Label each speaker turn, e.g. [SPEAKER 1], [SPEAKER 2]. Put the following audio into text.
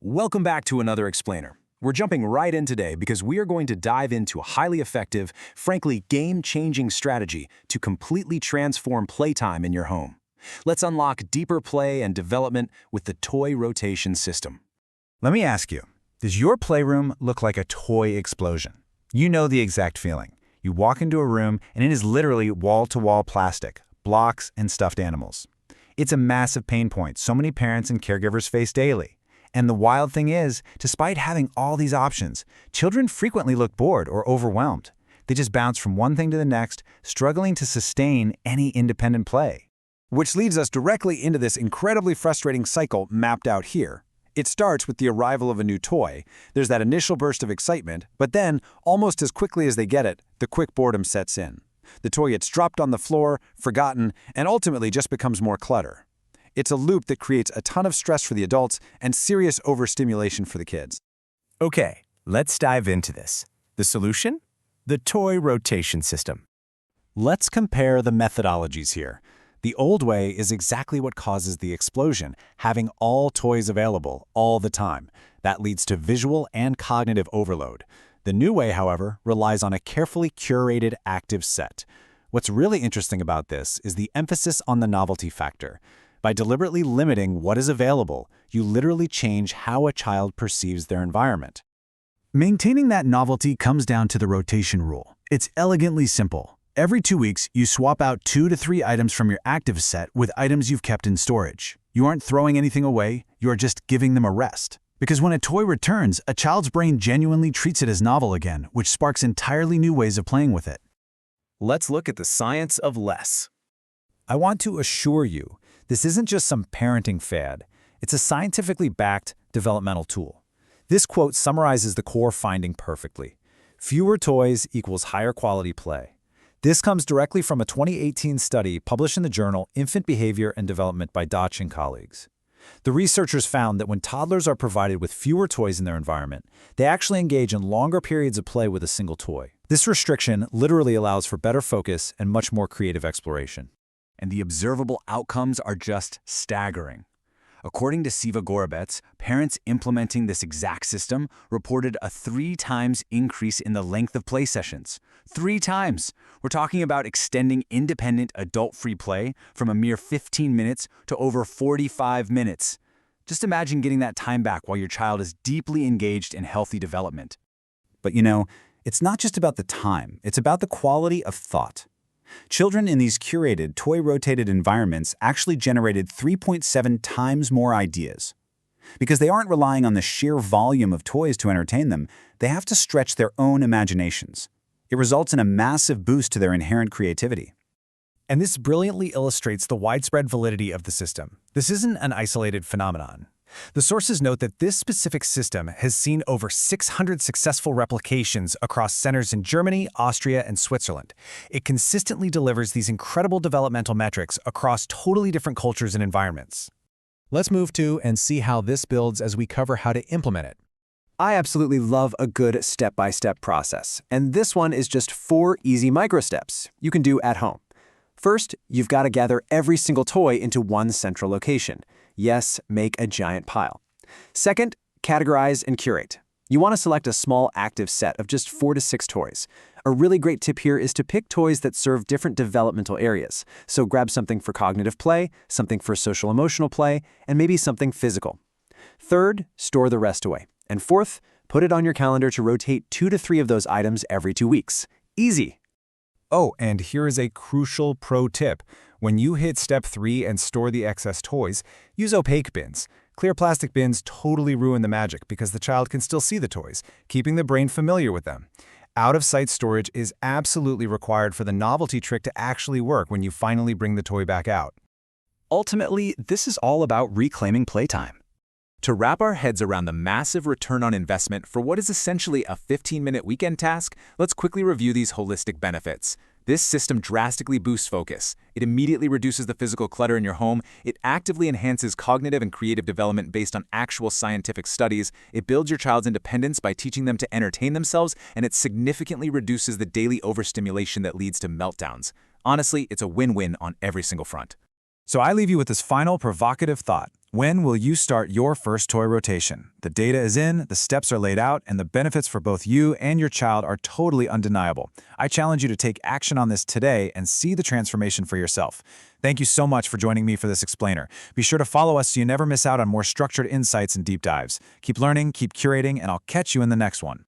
[SPEAKER 1] Welcome back to another explainer. We're jumping right in today because we are going to dive into a highly effective, frankly game-changing strategy to completely transform playtime in your home. Let's unlock deeper play and development with the toy rotation system.
[SPEAKER 2] Let me ask you, does your playroom look like a toy explosion? You know the exact feeling. You walk into a room and it is literally wall-to-wall plastic, blocks, and stuffed animals. It's a massive pain point so many parents and caregivers face daily. And the wild thing is, despite having all these options, children frequently look bored or overwhelmed. They just bounce from one thing to the next, struggling to sustain any independent play.
[SPEAKER 1] Which leads us directly into this incredibly frustrating cycle mapped out here. It starts with the arrival of a new toy. There's that initial burst of excitement, but then, almost as quickly as they get it, the quick boredom sets in. The toy gets dropped on the floor, forgotten, and ultimately just becomes more clutter. It's a loop that creates a ton of stress for the adults and serious overstimulation for the kids.
[SPEAKER 3] Okay, let's dive into this. The solution? The toy rotation system.
[SPEAKER 1] Let's compare the methodologies here. The old way is exactly what causes the explosion, having all toys available all the time. That leads to visual and cognitive overload. The new way, however, relies on a carefully curated active set. What's really interesting about this is the emphasis on the novelty factor. By deliberately limiting what is available, you literally change how a child perceives their environment.
[SPEAKER 2] Maintaining that novelty comes down to the rotation rule. It's elegantly simple. Every 2 weeks, you swap out 2 to 3 items from your active set with items you've kept in storage. You aren't throwing anything away, you are just giving them a rest. Because when a toy returns, a child's brain genuinely treats it as novel again, which sparks entirely new ways of playing with it.
[SPEAKER 1] Let's look at the science of less. I want to assure you, this isn't just some parenting fad. It's a scientifically backed developmental tool. This quote summarizes the core finding perfectly. Fewer toys equals higher quality play. This comes directly from a 2018 study published in the journal Infant Behavior and Development by Dodge and colleagues. The researchers found that when toddlers are provided with fewer toys in their environment, they actually engage in longer periods of play with a single toy. This restriction literally allows for better focus and much more creative exploration. And the observable outcomes are just staggering. According to Siva Gorobets, parents implementing this exact system reported a 3 times increase in the length of play sessions. 3 times! We're talking about extending independent, adult-free play from a mere 15 minutes to over 45 minutes. Just imagine getting that time back while your child is deeply engaged in healthy development. But you know, it's not just about the time, it's about the quality of thought. Children in these curated, toy-rotated environments actually generated 3.7 times more ideas. Because they aren't relying on the sheer volume of toys to entertain them, they have to stretch their own imaginations. It results in a massive boost to their inherent creativity.
[SPEAKER 3] And this brilliantly illustrates the widespread validity of the system. This isn't an isolated phenomenon. The sources note that this specific system has seen over 600 successful replications across centers in Germany, Austria, and Switzerland. It consistently delivers these incredible developmental metrics across totally different cultures and environments.
[SPEAKER 1] Let's move to and see how this builds as we cover how to implement it.
[SPEAKER 4] I absolutely love a good step-by-step process, and this one is just 4 easy micro-steps you can do at home. First, you've got to gather every single toy into one central location. Yes, make a giant pile. Second, categorize and curate. You want to select a small active set of just 4 to 6 toys. A really great tip here is to pick toys that serve different developmental areas. So grab something for cognitive play, something for social-emotional play, and maybe something physical. Third, store the rest away. And fourth, put it on your calendar to rotate 2 to 3 of those items every 2 weeks. Easy.
[SPEAKER 3] Oh, and here is a crucial pro tip. When you hit step 3 and store the excess toys, use opaque bins. Clear plastic bins totally ruin the magic because the child can still see the toys, keeping the brain familiar with them. Out-of-sight storage is absolutely required for the novelty trick to actually work when you finally bring the toy back out.
[SPEAKER 1] Ultimately, this is all about reclaiming playtime. To wrap our heads around the massive return on investment for what is essentially a 15-minute weekend task, let's quickly review these holistic benefits. This system drastically boosts focus. It immediately reduces the physical clutter in your home. It actively enhances cognitive and creative development based on actual scientific studies. It builds your child's independence by teaching them to entertain themselves, and it significantly reduces the daily overstimulation that leads to meltdowns. Honestly, it's a win-win on every single front.
[SPEAKER 3] So I leave you with this final provocative thought.
[SPEAKER 1] When will you start your first toy rotation? The data is in, the steps are laid out, and the benefits for both you and your child are totally undeniable. I challenge you to take action on this today and see the transformation for yourself. Thank you so much for joining me for this explainer. Be sure to follow us so you never miss out on more structured insights and deep dives. Keep learning, keep curating, and I'll catch you in the next one.